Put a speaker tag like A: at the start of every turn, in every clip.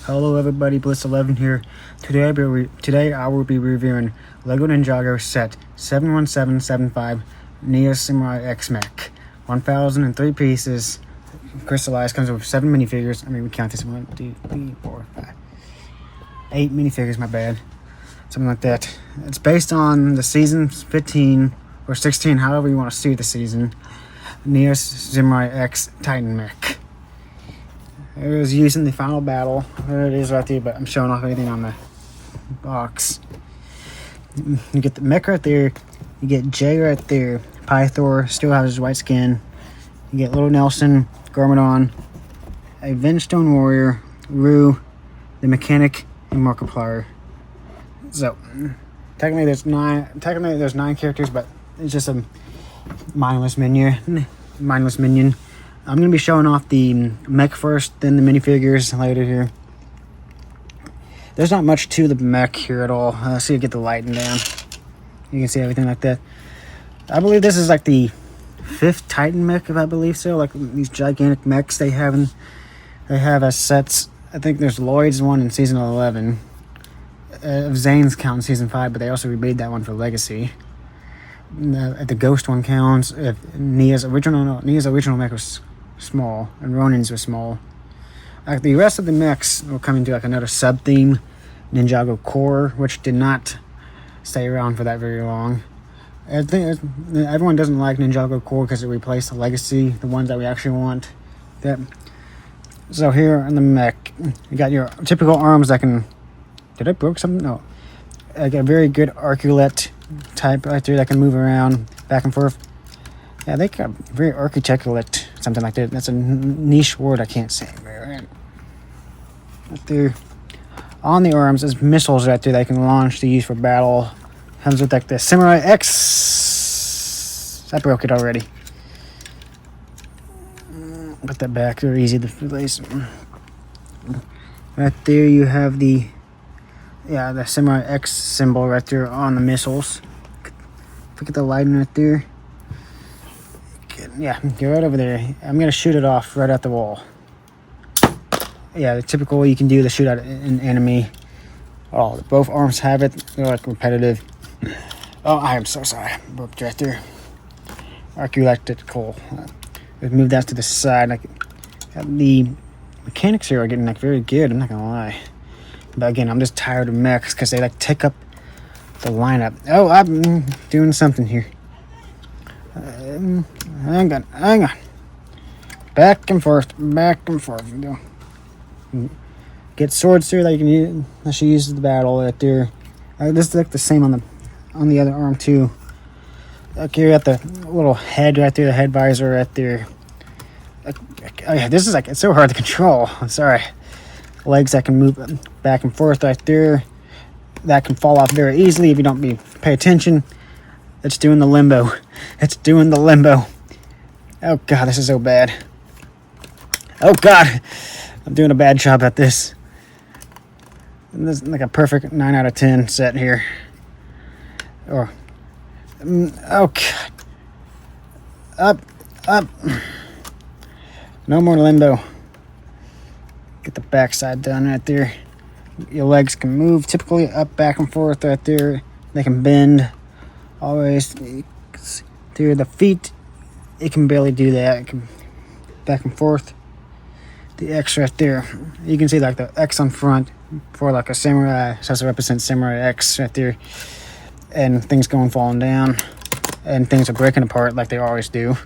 A: Hello everybody, Bliss11 here. Today I will be reviewing LEGO Ninjago set 71775 Neo Samurai X Mech. 1003 pieces, crystallized, comes with 7 minifigures. I mean, we count this 1, 2, 3, 4, 5, 8 minifigures, my bad. Something like that. It's based on the season 15 or 16, however you want to see the season. Neo Samurai X Titan Mech. It was used in the final battle. There it is right there, but I'm showing off everything on the box. You get the mech right there. You get Jay right there. Pythor still has his white skin. You get Little Nelson, Garmadon, a Vengestone Warrior, Rue, the Mechanic, and Markiplier. So technically there's 9 characters, but it's just a mindless minion. I'm going to be showing off the mech first, then the minifigures later here. There's not much to the mech here at all. So you get the lighting down. You can see everything like that. I believe this is like the 5th Titan mech, if I believe so. Like these gigantic mechs they have as sets. I think there's Lloyd's one in season 11. Zane's count in season 5, but they also remade that one for Legacy. The Ghost one counts. Nia's original mech was small, and Ronin's was small. Like the rest of the mechs will come into like another sub theme, Ninjago Core, which did not stay around for that very long. I think everyone doesn't like Ninjago Core because it replaced the Legacy, the ones that we actually want. So here on the mech, you got your typical arms that can. Did I broke something? No. I got a very good arculate type right there that can move around back and forth. Yeah, they got very architecturate, something like that. That's a niche word I can't say very right. Right there. On the arms is missiles right there they can launch to use for battle. Comes with like the Samurai X. I broke it already. Put that back, they're easy to replace. Right there you have the Samurai X symbol right there on the missiles. Look at the lighting right there. Yeah, go right over there. I'm going to shoot it off right at the wall. Yeah, the typical way you can do to shoot at an enemy. Oh, both arms have it. They're like repetitive. Oh, I am so sorry. Broke right there. Arculate cool. Let's move that to the side. Like the mechanics here are getting like very good. I'm not going to lie. But again, I'm just tired of mechs because they like take up the lineup. Oh, I'm doing something here. Hang on. Back and forth. Get swords here that you can use. That she uses the battle right there. This is like the same on the other arm too. Okay, you got the little head right there, the head visor right there. Oh yeah, this is like it's so hard to control. Sorry. Legs that can move back and forth right there. That can fall off very easily if you don't pay attention. It's doing the limbo. Oh god, this is so bad. Oh god, I'm doing a bad job at this. And this is like a perfect 9 out of 10 set here. Oh god. Up. No more limbo. Get the backside done right there. Your legs can move typically up, back and forth right there. They can bend always through the feet. It can barely do that. It can back and forth. The X right there. You can see like the X on front for like a samurai. So to represent Samurai X right there. And things falling down. And things are breaking apart like they always do.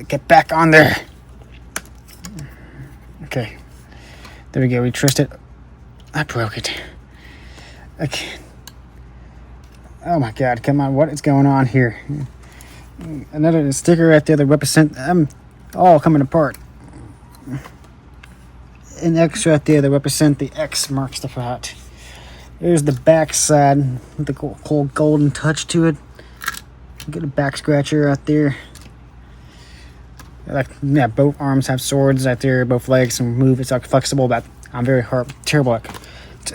A: Get back on there. Okay. There we go. We twist it. I broke it. Okay. Oh my god, come on, what is going on here? Another sticker right there that represent all coming apart. An X right there that represent the X marks the spot. There's the back side with the cool golden touch to it. Get a back scratcher right there. Like both arms have swords right there, both legs can move. It's like flexible, but I'm terrible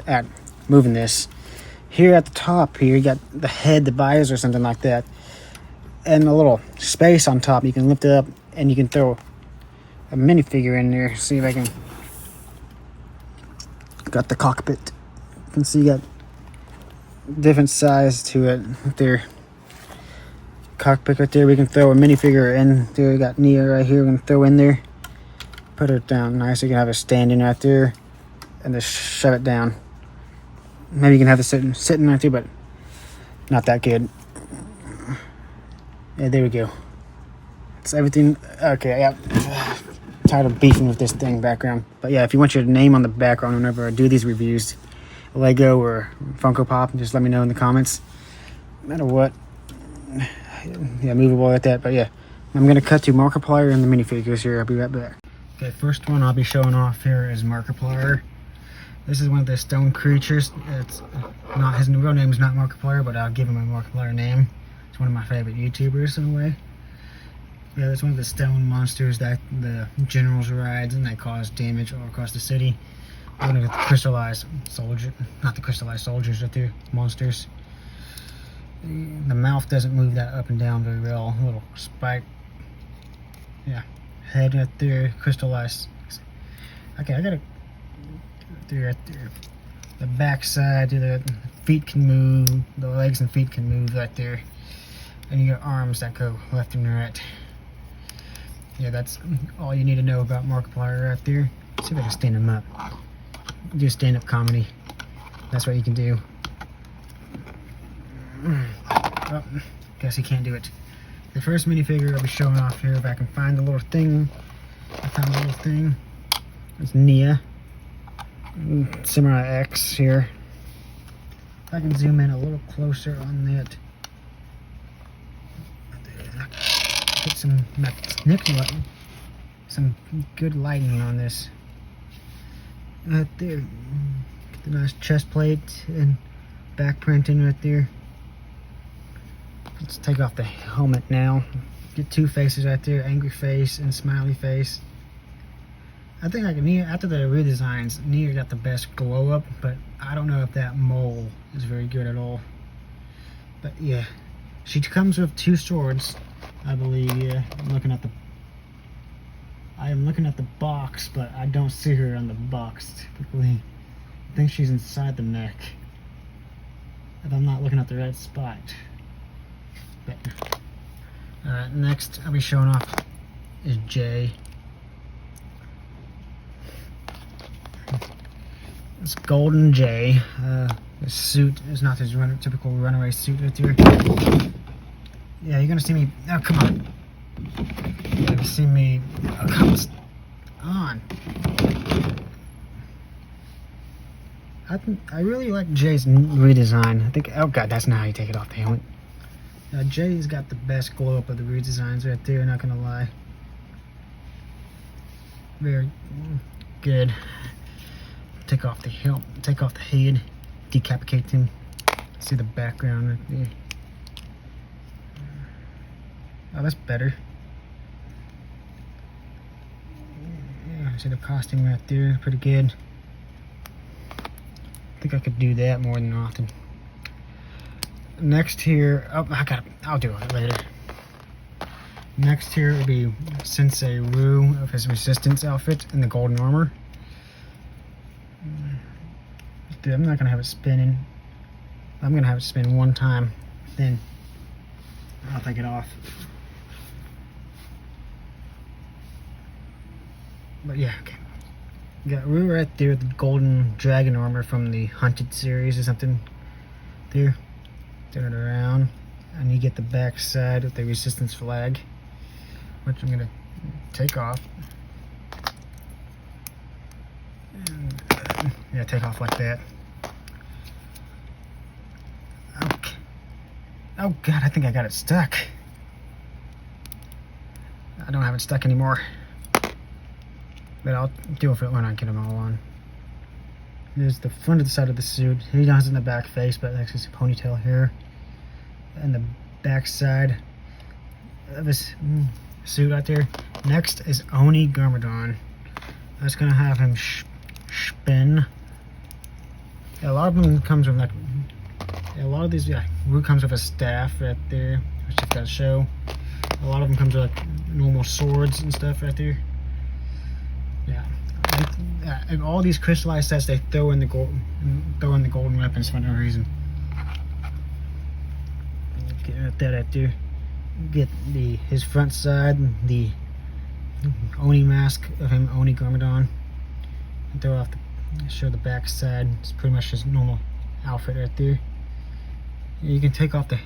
A: at moving this. Here at the top here, you got the head, the visor, or something like that. And a little space on top. You can lift it up and you can throw a minifigure in there. See if I can got the cockpit. You can see you got different size to it right there. Cockpit right there. We can throw a minifigure in there. We got Nia right here. We can throw in there. Put her down nice. You can have it standing right there and just shove it down. Maybe you can have it sitting right there, but not that good. Yeah, there we go. It's everything. Okay, yeah. Tired of beefing with this thing background. But yeah, if you want your name on the background whenever I do these reviews, Lego or Funko Pop, just let me know in the comments. No matter what. Yeah, movable like that. But yeah, I'm gonna cut to Markiplier and the minifigures here. I'll be right back. Okay, first one I'll be showing off here is Markiplier. This is one of the stone creatures. It's not, his real name is not Markiplier, but I'll give him a Markiplier name. It's one of my favorite YouTubers in a way. Yeah, that's one of the stone monsters that the generals rides and they cause damage all across the city. One of the crystallized soldiers, not the crystallized soldiers, but the monsters. The mouth doesn't move that up and down very well. A little spike. Yeah, head right there, crystallized. Okay, I gotta right there. The back side, the feet can move, the legs and feet can move right there. And you got arms that go left and right. Yeah, that's all you need to know about Markiplier right there. Let's see if I can stand him up. Do stand-up comedy. That's what you can do. Oh, guess he can't do it. The first minifigure I'll be showing off here, if I can find the little thing. I found the little thing. It's Nia. Samurai X here. If I can zoom in a little closer on that. Put some good lighting on this. Right there. Get the nice chest plate and back printing right there. Let's take off the helmet now. Get two faces right there, angry face and smiley face. I think like Nia, after the redesigns, Nia got the best glow up, but I don't know if that mole is very good at all. But yeah, she comes with two swords, I believe. Yeah, I am looking at the box, but I don't see her on the box typically. I think she's inside the mech, if I'm not looking at the right spot. But next I'll be showing off is Jay. It's Golden Jay. His suit is not his typical runaway suit right there. Yeah, you're gonna see me. Oh, come on. You're gonna see me. Oh, come on. I really like Jay's redesign. I think. Oh god, that's not how you take it off the helmet. Jay's got the best glow up of the redesigns right there. Not gonna lie. Very good. Take off the helmet. Take off the head. Decapitate him. See the background right there. Oh, that's better. Yeah, see the costume right there. Pretty good. I think I could do that more than often. Next here, oh, I'll do it later. Next here will be Sensei Rue of his Resistance outfit in the golden armor. Dude, I'm not gonna have it spinning. I'm gonna have it spin one time, then I'll take it off. But yeah, okay. You got Rue right there, the golden dragon armor from the Hunted series or something. There. Turn it around, and you get the back side with the Resistance flag, which I'm gonna take off. And, yeah, take off like that. Okay. Oh god, I think I got it stuck. I don't have it stuck anymore. But I'll deal with it when I get them all on. There's the front of the side of the suit. He has in the back face, but that's his ponytail hair. And the back side of his suit right there. Next is Oni Garmadon. That's gonna have him spin. Yeah, a lot of them comes with like. Yeah, a lot of these, yeah, Rue comes with a staff right there, which I've got to show. A lot of them comes with like normal swords and stuff right there. Yeah, in all these crystallized sets, they throw in the golden weapons for no reason. Get that right there. Get his front side, the Oni mask of him, Oni Garmadon. And throw off show the back side. It's pretty much his normal outfit right there. You can take off the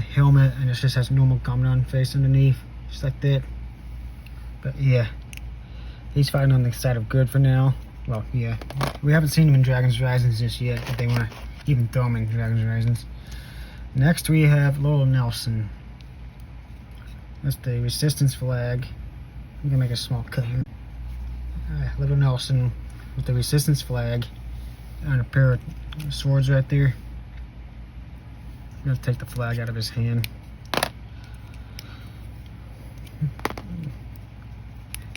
A: helmet, and it just has normal Garmadon face underneath, just like that. But yeah, he's fighting on the side of good for now. Well, yeah, we haven't seen him in Dragon's Risings just yet, but they want to even throw him in Dragon's Risings. Next we have Lowell Nelson. That's the resistance flag. I'm gonna make a small cut here. Lowell Nelson with the resistance flag and a pair of swords right there. I'm gonna take the flag out of his hand.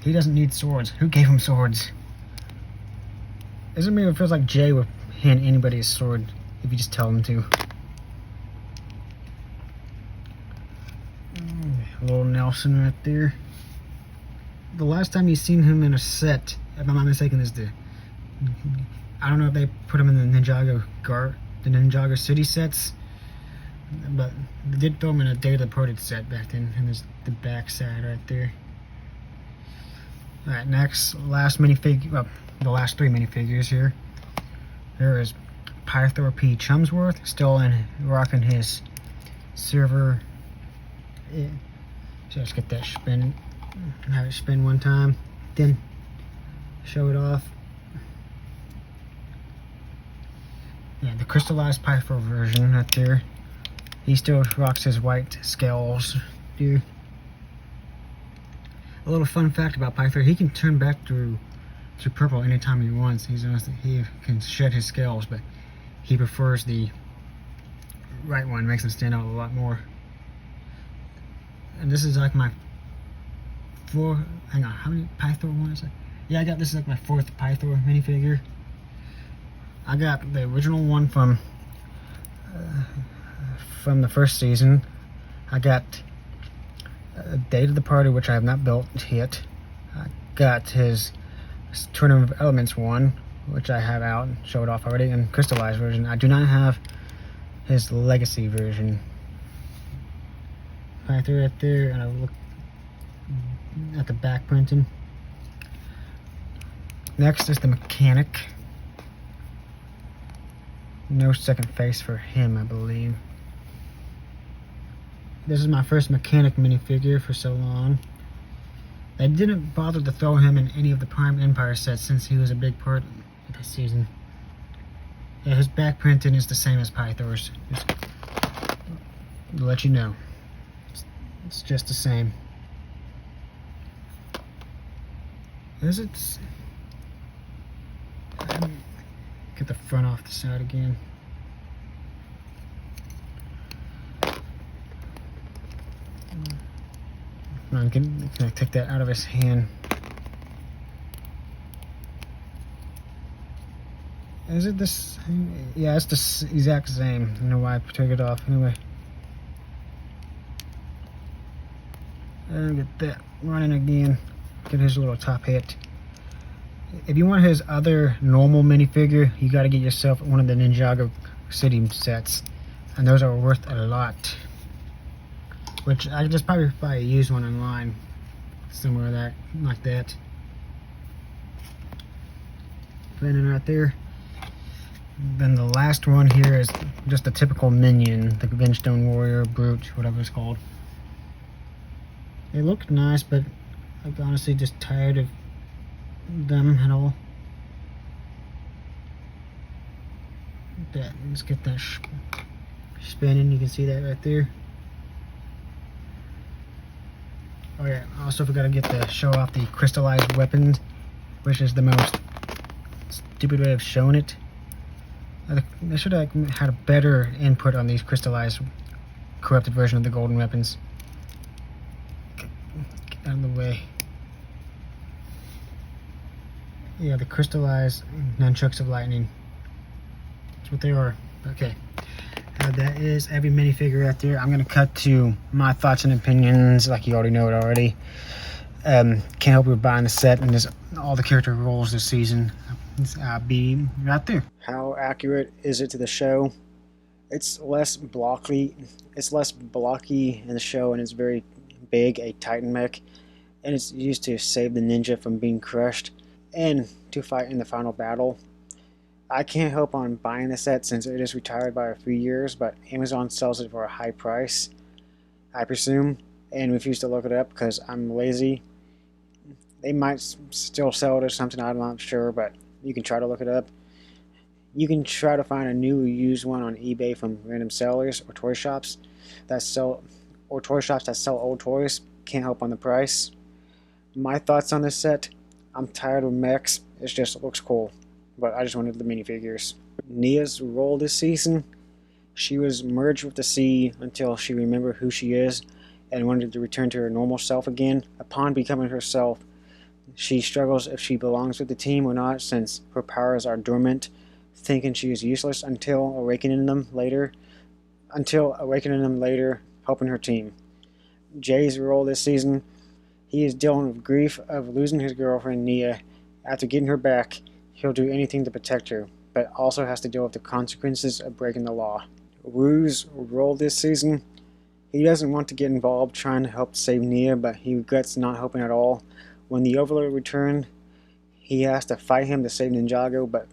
A: He doesn't need swords. Who gave him swords? Isn't it feels like Jay would hand anybody a sword if you just tell him to. Lowell Nelson right there. The last time you seen him in a set, if I'm not mistaken, is I don't know if they put him in the Ninjago City sets, but they did throw him in a Day of the Departed set back then, and there's the back side right there. Alright, next, last minifigure, well, the last three minifigures here. There is Pythor P. Chumsworth, still rocking his silver. So let's get that spin, have it spin one time, then show it off. Yeah, the crystallized Pythor version right there. He still rocks his white scales here. A little fun fact about Pythor, he can turn back to purple anytime he wants. He can shed his scales, but he prefers the right one, makes him stand out a lot more. And this is like my hang on, how many Pythor ones? Yeah, this is like my fourth Pythor minifigure. I got the original one from the first season. I got Day of the Party, which I have not built yet. I got his Tournament of Elements one, which I have out and showed off already, and crystallized version. I do not have his legacy version. Pythor right there, and I look at the back printing. Next is the mechanic. No second face for him, I believe. This is my first mechanic minifigure for so long. They didn't bother to throw him in any of the Prime Empire sets since he was a big part of this season. Yeah, his back printing is the same as Pythor's. Just to let you know. It's just the same. Is it? Get the front off the side again. Can I take that out of his hand? Is it this? Yeah, it's the exact same. I don't know why I took it off. Anyway. And get that running again. Get his little top hat. If you want his other normal minifigure, you got to get yourself one of the Ninjago City sets, and those are worth a lot. Which I just probably buy a used one online, somewhere like that. Putting it right there. Then the last one here is just a typical minion, the Vengestone Warrior, Brute, whatever it's called. They look nice, but I'm honestly just tired of them at all. Let's get that spinning. You can see that right there. Oh yeah, also forgot to get to show off the crystallized weapons, which is the most stupid way of showing it. They should have had a better input on these crystallized, corrupted version of the golden weapons. Get out of the way. Yeah, the crystallized nunchucks of lightning. That's what they are. Okay. That is every minifigure right there. I'm going to cut to my thoughts and opinions, like you already know it already. Can't help but buying the set and just all the character roles this season. Be right there. How accurate is it to the show? It's less blocky. It's less blocky in the show, and it's very big, a Titan mech, and it's used to save the ninja from being crushed and to fight in the final battle. I can't help on buying the set since it is retired by a few years, but Amazon sells it for a high price, I presume, and refuse to look it up because I'm lazy. They might still sell it or something, I'm not sure, but you can try to look it up. You can try to find a new or used one on eBay from random sellers or toy shops that sell old toys. Can't help on the price. My thoughts on this set: I'm tired of mechs. It just looks cool, but I just wanted the minifigures. Nia's role this season: she was merged with the sea until she remembered who she is and wanted to return to her normal self again. Upon becoming herself, she struggles if she belongs with the team or not, since her powers are dormant, thinking she is useless until awakening them later, helping her team. Jay's role this season: he is dealing with grief of losing his girlfriend Nia. After getting her back, he'll do anything to protect her, but also has to deal with the consequences of breaking the law. Wu's role this season: he doesn't want to get involved trying to help save Nia, but he regrets not helping at all. When the Overlord returned, he has to fight him to save Ninjago, but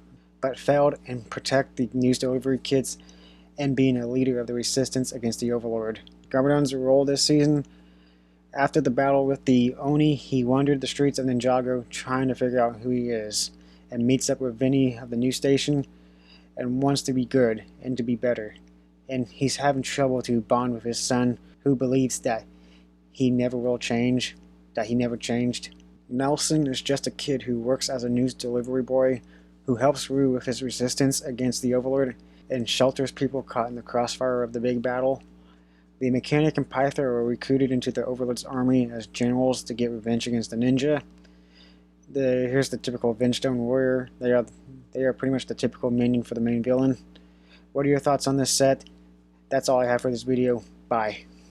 A: failed and protect the news delivery kits and being a leader of the resistance against the Overlord. Garmadon's role this season: after the battle with the Oni, he wandered the streets of Ninjago trying to figure out who he is, and meets up with Vinny of the news station and wants to be good and to be better. And he's having trouble to bond with his son, who believes that he never will change, that he never changed. Nelson is just a kid who works as a news delivery boy, who helps Rue with his resistance against the Overlord and shelters people caught in the crossfire of the big battle. The mechanic and Pythor are recruited into the Overlord's army as generals to get revenge against the ninja. Here's the typical Vengestone warrior. They are pretty much the typical minion for the main villain. What are your thoughts on this set? That's all I have for this video. Bye.